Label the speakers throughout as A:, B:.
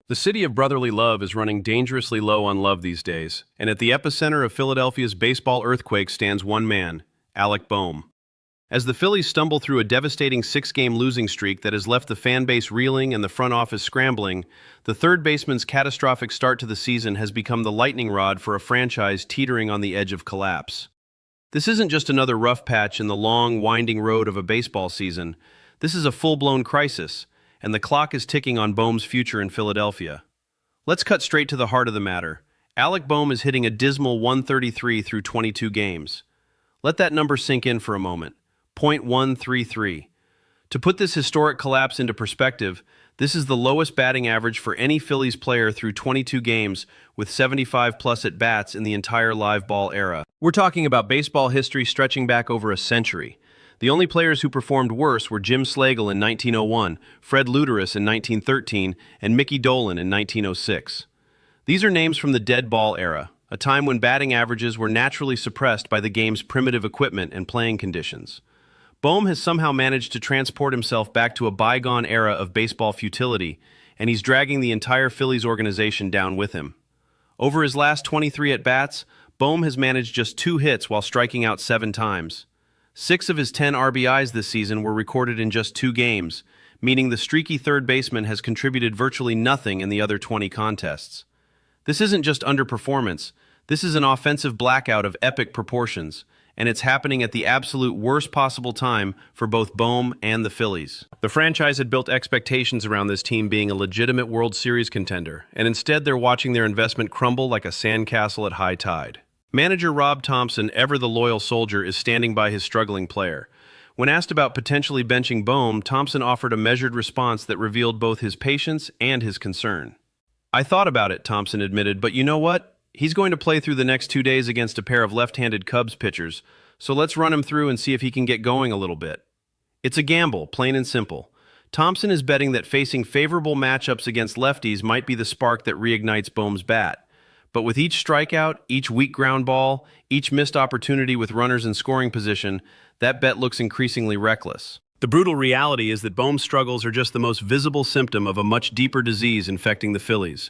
A: The city of brotherly love is running dangerously low on love these days, and at the epicenter of Philadelphia's baseball earthquake stands one man, Alec Bohm. As the Phillies stumble through a devastating six-game losing streak that has left the fan base reeling and the front office scrambling, the third baseman's catastrophic start to the season has become the lightning rod for a franchise teetering on the edge of collapse. This isn't just another rough patch in the long, winding road of a baseball season. This is a full-blown crisis, and the clock is ticking on Bohm's future in Philadelphia. Let's cut straight to the heart of the matter. Alec Bohm is hitting a dismal 133 through 22 games. Let that number sink in for a moment. .133. To put this historic collapse into perspective, this is the lowest batting average for any Phillies player through 22 games with 75-plus at-bats in the entire live ball era. We're talking about baseball history stretching back over a century. The only players who performed worse were Jim Slagle in 1901, Fred Luderus in 1913, and Mickey Dolan in 1906. These are names from the dead ball era, a time when batting averages were naturally suppressed by the game's primitive equipment and playing conditions. Bohm has somehow managed to transport himself back to a bygone era of baseball futility, and he's dragging the entire Phillies organization down with him. Over his last 23 at-bats, Bohm has managed just 2 hits while striking out 7 times. 6 of his 10 RBIs this season were recorded in just 2 games, meaning the streaky third baseman has contributed virtually nothing in the other 20 contests. This isn't just underperformance, this is an offensive blackout of epic proportions, and it's happening at the absolute worst possible time for both Bohm and the Phillies. The franchise had built expectations around this team being a legitimate World Series contender, and instead they're watching their investment crumble like a sandcastle at high tide. Manager Rob Thompson, ever the loyal soldier, is standing by his struggling player. When asked about potentially benching Bohm, Thompson offered a measured response that revealed both his patience and his concern. "I thought about it," Thompson admitted, "but you know what? He's going to play through the next 2 days against a pair of left-handed Cubs pitchers, so let's run him through and see if he can get going a little bit." It's a gamble, plain and simple. Thompson is betting that facing favorable matchups against lefties might be the spark that reignites Bohm's bat. But with each strikeout, each weak ground ball, each missed opportunity with runners in scoring position, that bet looks increasingly reckless. The brutal reality is that Bohm's struggles are just the most visible symptom of a much deeper disease infecting the Phillies.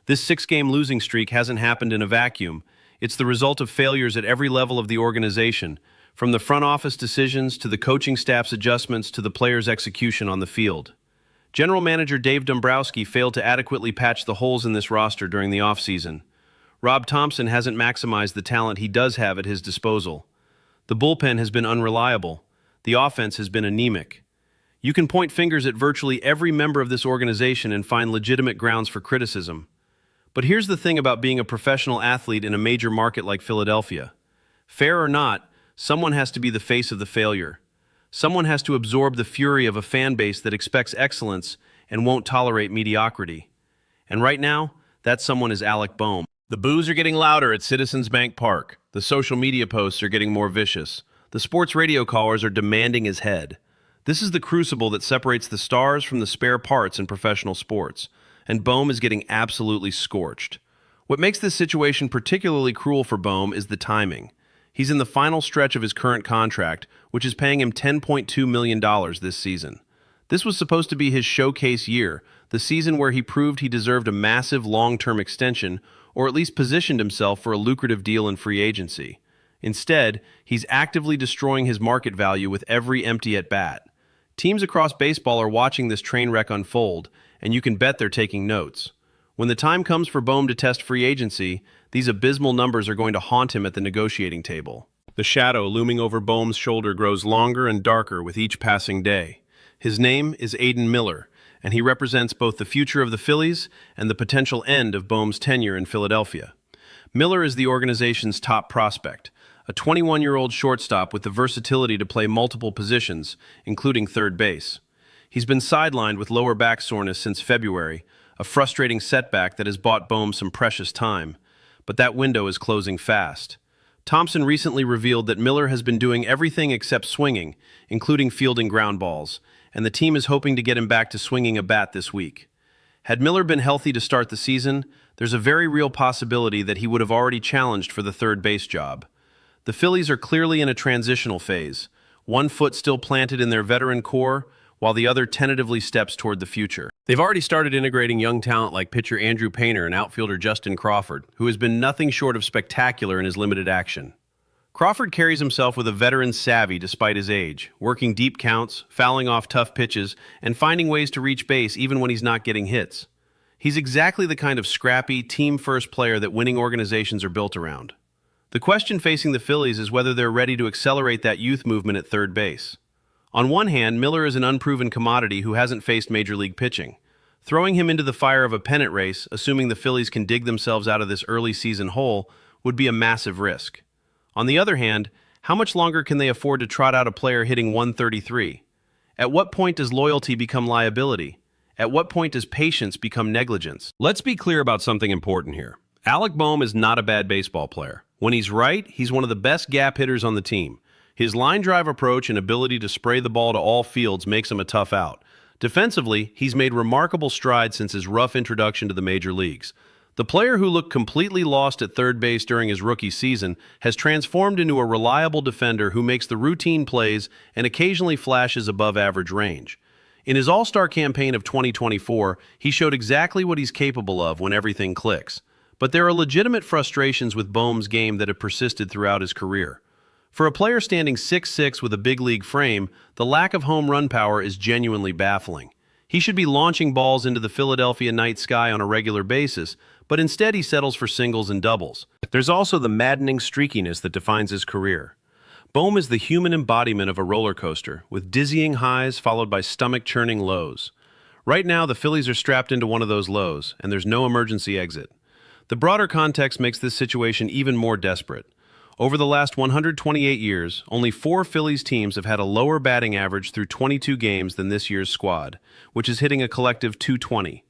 A: This 6-game losing streak hasn't happened in a vacuum. It's the result of failures at every level of the organization, from the front office decisions to the coaching staff's adjustments to the players' execution on the field. General Manager Dave Dombrowski failed to adequately patch the holes in this roster during the offseason. Rob Thompson hasn't maximized the talent he does have at his disposal. The bullpen has been unreliable. The offense has been anemic. You can point fingers at virtually every member of this organization and find legitimate grounds for criticism. But here's the thing about being a professional athlete in a major market like Philadelphia. Fair or not, someone has to be the face of the failure. Someone has to absorb the fury of a fan base that expects excellence and won't tolerate mediocrity. And right now, that someone is Alec Bohm. The boos are getting louder at Citizens Bank Park. The social media posts are getting more vicious. The sports radio callers are demanding his head. This is the crucible that separates the stars from the spare parts in professional sports, and Bohm is getting absolutely scorched. What makes this situation particularly cruel for Bohm is the timing. He's in the final stretch of his current contract, which is paying him $10.2 million this season. This was supposed to be his showcase year, the season where he proved he deserved a massive long-term extension, or at least positioned himself for a lucrative deal in free agency. Instead, he's actively destroying his market value with every empty at-bat. Teams across baseball are watching this train wreck unfold, and you can bet they're taking notes. When the time comes for Bohm to test free agency, these abysmal numbers are going to haunt him at the negotiating table. The shadow looming over Bohm's shoulder grows longer and darker with each passing day. His name is Aiden Miller, and he represents both the future of the Phillies and the potential end of Bohm's tenure in Philadelphia. Miller is the organization's top prospect, a 21-year-old shortstop with the versatility to play multiple positions, including third base. He's been sidelined with lower back soreness since February, a frustrating setback that has bought Bohm some precious time. But that window is closing fast. Thompson recently revealed that Miller has been doing everything except swinging, including fielding ground balls, and the team is hoping to get him back to swinging a bat this week. Had Miller been healthy to start the season, there's a very real possibility that he would have already challenged for the third base job. The Phillies are clearly in a transitional phase, one foot still planted in their veteran core, while the other tentatively steps toward the future. They've already started integrating young talent like pitcher Andrew Painter and outfielder Justin Crawford, who has been nothing short of spectacular in his limited action. Crawford carries himself with a veteran's savvy despite his age, working deep counts, fouling off tough pitches, and finding ways to reach base even when he's not getting hits. He's exactly the kind of scrappy, team-first player that winning organizations are built around. The question facing the Phillies is whether they're ready to accelerate that youth movement at third base. On one hand, Miller is an unproven commodity who hasn't faced major league pitching. Throwing him into the fire of a pennant race, assuming the Phillies can dig themselves out of this early season hole, would be a massive risk. On the other hand, how much longer can they afford to trot out a player hitting 133? At what point does loyalty become liability? At what point does patience become negligence? Let's be clear about something important here. Alec Bohm is not a bad baseball player. When he's right, he's one of the best gap hitters on the team. His line drive approach and ability to spray the ball to all fields makes him a tough out. Defensively, he's made remarkable strides since his rough introduction to the major leagues. The player who looked completely lost at third base during his rookie season has transformed into a reliable defender who makes the routine plays and occasionally flashes above average range. In his All-Star campaign of 2024, he showed exactly what he's capable of when everything clicks. But there are legitimate frustrations with Bohm's game that have persisted throughout his career. For a player standing 6'6" with a big league frame, the lack of home run power is genuinely baffling. He should be launching balls into the Philadelphia night sky on a regular basis, but instead he settles for singles and doubles. There's also the maddening streakiness that defines his career. Bohm is the human embodiment of a roller coaster, with dizzying highs followed by stomach-churning lows. Right now, the Phillies are strapped into one of those lows, and there's no emergency exit. The broader context makes this situation even more desperate. Over the last 128 years, only 4 Phillies teams have had a lower batting average through 22 games than this year's squad, which is hitting a collective .220.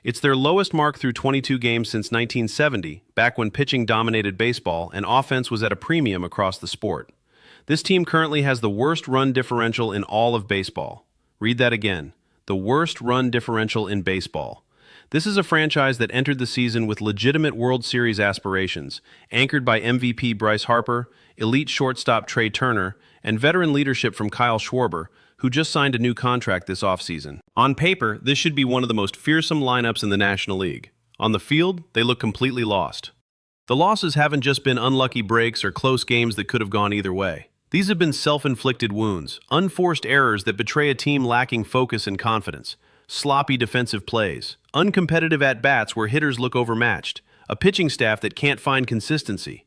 A: It's their lowest mark through 22 games since 1970, back when pitching dominated baseball and offense was at a premium across the sport. This team currently has the worst run differential in all of baseball. Read that again. The worst run differential in baseball. This is a franchise that entered the season with legitimate World Series aspirations, anchored by MVP Bryce Harper, elite shortstop Trey Turner, and veteran leadership from Kyle Schwarber, who just signed a new contract this offseason. On paper, this should be one of the most fearsome lineups in the National League. On the field, they look completely lost. The losses haven't just been unlucky breaks or close games that could have gone either way. These have been self-inflicted wounds, unforced errors that betray a team lacking focus and confidence, sloppy defensive plays, uncompetitive at-bats where hitters look overmatched, a pitching staff that can't find consistency.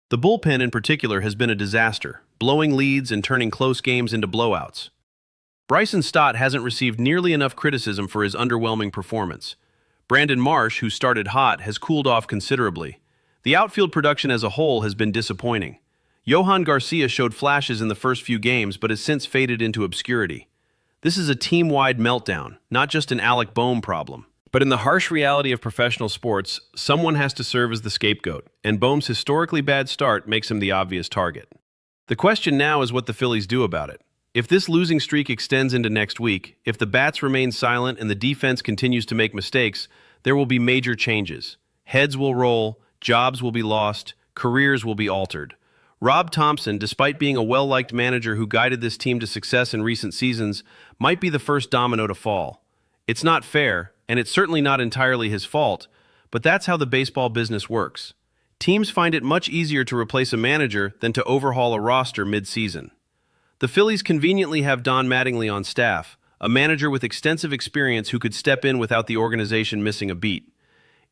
A: The bullpen in particular has been a disaster, blowing leads and turning close games into blowouts. Bryson Stott hasn't received nearly enough criticism for his underwhelming performance. Brandon Marsh, who started hot, has cooled off considerably. The outfield production as a whole has been disappointing. Johan Garcia showed flashes in the first few games but has since faded into obscurity. This is a team-wide meltdown, not just an Alec Bohm problem. But in the harsh reality of professional sports, someone has to serve as the scapegoat, and Bohm's historically bad start makes him the obvious target. The question now is what the Phillies do about it. If this losing streak extends into next week, if the bats remain silent and the defense continues to make mistakes, there will be major changes. Heads will roll, jobs will be lost, careers will be altered. Rob Thompson, despite being a well-liked manager who guided this team to success in recent seasons, might be the first domino to fall. It's not fair, and it's certainly not entirely his fault, but that's how the baseball business works. Teams find it much easier to replace a manager than to overhaul a roster mid-season. The Phillies conveniently have Don Mattingly on staff, a manager with extensive experience who could step in without the organization missing a beat.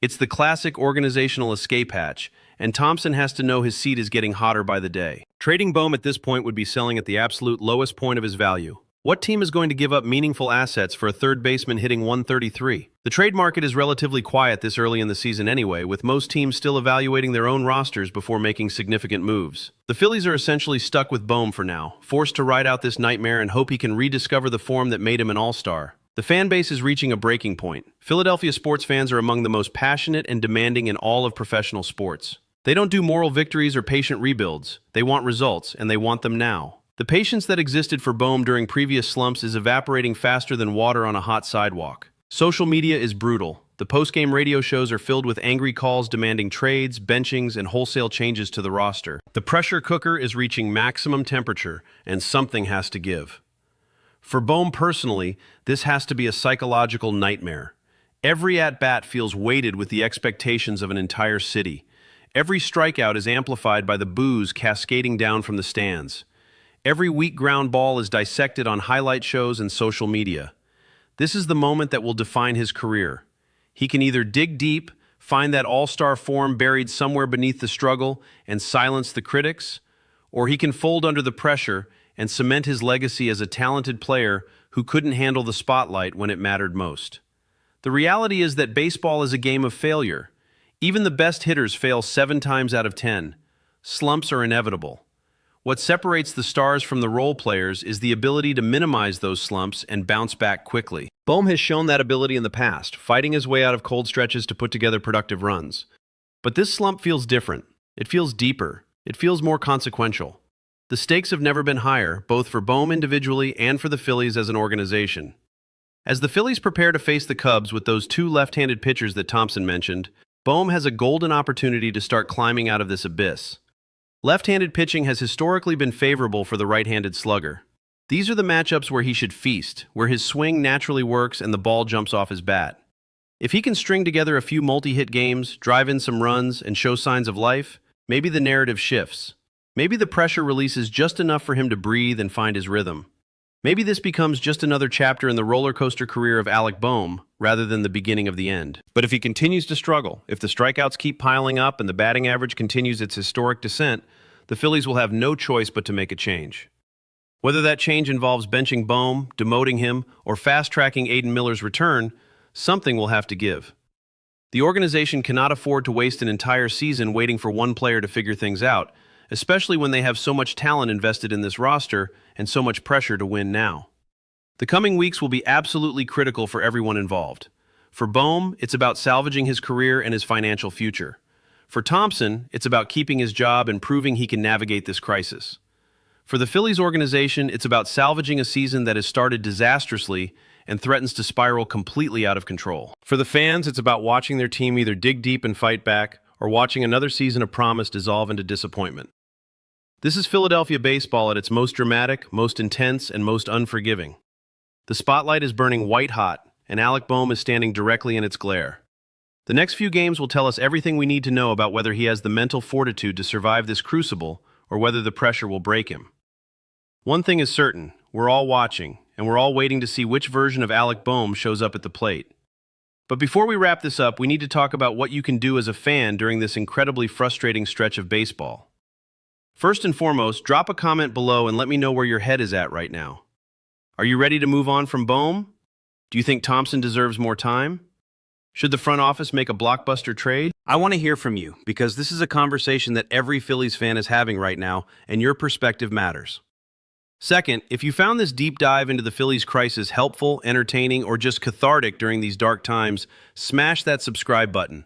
A: It's the classic organizational escape hatch, and Thompson has to know his seat is getting hotter by the day. Trading Bohm at this point would be selling at the absolute lowest point of his value. What team is going to give up meaningful assets for a third baseman hitting 133? The trade market is relatively quiet this early in the season anyway, with most teams still evaluating their own rosters before making significant moves. The Phillies are essentially stuck with Bohm for now, forced to ride out this nightmare and hope he can rediscover the form that made him an all-star. The fan base is reaching a breaking point. Philadelphia sports fans are among the most passionate and demanding in all of professional sports. They don't do moral victories or patient rebuilds. They want results, and they want them now. The patience that existed for Bohm during previous slumps is evaporating faster than water on a hot sidewalk. Social media is brutal. The post-game radio shows are filled with angry calls demanding trades, benchings, and wholesale changes to the roster. The pressure cooker is reaching maximum temperature, and something has to give. For Bohm personally, this has to be a psychological nightmare. Every at-bat feels weighted with the expectations of an entire city. Every strikeout is amplified by the boos cascading down from the stands. Every weak ground ball is dissected on highlight shows and social media. This is the moment that will define his career. He can either dig deep, find that all-star form buried somewhere beneath the struggle, and silence the critics, or he can fold under the pressure and cement his legacy as a talented player who couldn't handle the spotlight when it mattered most. The reality is that baseball is a game of failure. Even the best hitters fail 7 times out of 10. Slumps are inevitable. What separates the stars from the role players is the ability to minimize those slumps and bounce back quickly. Bohm has shown that ability in the past, fighting his way out of cold stretches to put together productive runs. But this slump feels different. It feels deeper. It feels more consequential. The stakes have never been higher, both for Bohm individually and for the Phillies as an organization. As the Phillies prepare to face the Cubs with those 2 left-handed pitchers that Thompson mentioned, Bohm has a golden opportunity to start climbing out of this abyss. Left-handed pitching has historically been favorable for the right-handed slugger. These are the matchups where he should feast, where his swing naturally works and the ball jumps off his bat. If he can string together a few multi-hit games, drive in some runs, and show signs of life, maybe the narrative shifts. Maybe the pressure releases just enough for him to breathe and find his rhythm. Maybe this becomes just another chapter in the roller coaster career of Alec Bohm, rather than the beginning of the end. But if he continues to struggle, if the strikeouts keep piling up and the batting average continues its historic descent, the Phillies will have no choice but to make a change. Whether that change involves benching Bohm, demoting him, or fast-tracking Aiden Miller's return, something will have to give. The organization cannot afford to waste an entire season waiting for one player to figure things out, especially when they have so much talent invested in this roster and so much pressure to win now. The coming weeks will be absolutely critical for everyone involved. For Bohm, it's about salvaging his career and his financial future. For Thompson, it's about keeping his job and proving he can navigate this crisis. For the Phillies organization, it's about salvaging a season that has started disastrously and threatens to spiral completely out of control. For the fans, it's about watching their team either dig deep and fight back, or watching another season of promise dissolve into disappointment. This is Philadelphia baseball at its most dramatic, most intense, and most unforgiving. The spotlight is burning white-hot, and Alec Bohm is standing directly in its glare. The next few games will tell us everything we need to know about whether he has the mental fortitude to survive this crucible or whether the pressure will break him. One thing is certain, we're all watching, and we're all waiting to see which version of Alec Bohm shows up at the plate. But before we wrap this up, we need to talk about what you can do as a fan during this incredibly frustrating stretch of baseball. First and foremost, drop a comment below and let me know where your head is at right now. Are you ready to move on from Bohm? Do you think Thompson deserves more time? Should the front office make a blockbuster trade? I want to hear from you, because this is a conversation that every Phillies fan is having right now, and your perspective matters. Second, if you found this deep dive into the Phillies crisis helpful, entertaining, or just cathartic during these dark times, smash that subscribe button.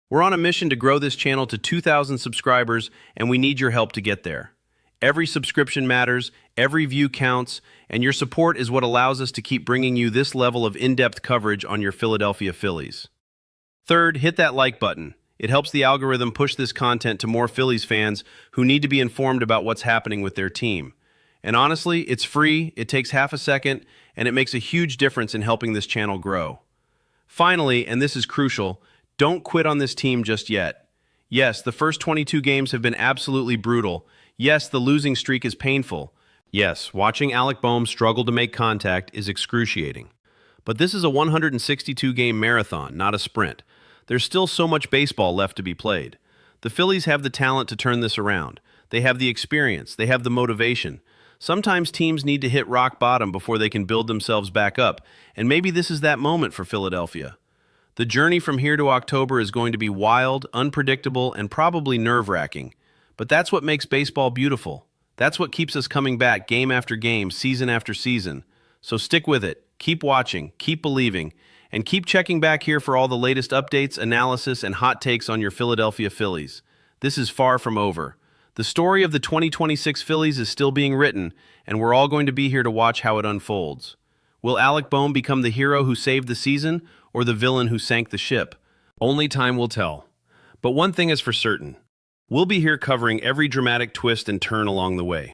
A: We're on a mission to grow this channel to 2,000 subscribers, and we need your help to get there. Every subscription matters, every view counts, and your support is what allows us to keep bringing you this level of in-depth coverage on your Philadelphia Phillies. Third, hit that like button. It helps the algorithm push this content to more Phillies fans who need to be informed about what's happening with their team. And honestly, it's free, it takes half a second, and it makes a huge difference in helping this channel grow. Finally, and this is crucial, don't quit on this team just yet. Yes, the first 22 games have been absolutely brutal. Yes, the losing streak is painful. Yes, watching Alec Bohm struggle to make contact is excruciating. But this is a 162-game marathon, not a sprint. There's still so much baseball left to be played. The Phillies have the talent to turn this around. They have the experience. They have the motivation. Sometimes teams need to hit rock bottom before they can build themselves back up, and maybe this is that moment for Philadelphia. The journey from here to October is going to be wild, unpredictable, and probably nerve-wracking. But that's what makes baseball beautiful. That's what keeps us coming back game after game, season after season. So stick with it, keep watching, keep believing, and keep checking back here for all the latest updates, analysis, and hot takes on your Philadelphia Phillies. This is far from over. The story of the 2026 Phillies is still being written, and we're all going to be here to watch how it unfolds. Will Alec Bohm become the hero who saved the season, or the villain who sank the ship? Only time will tell. But one thing is for certain. We'll be here covering every dramatic twist and turn along the way.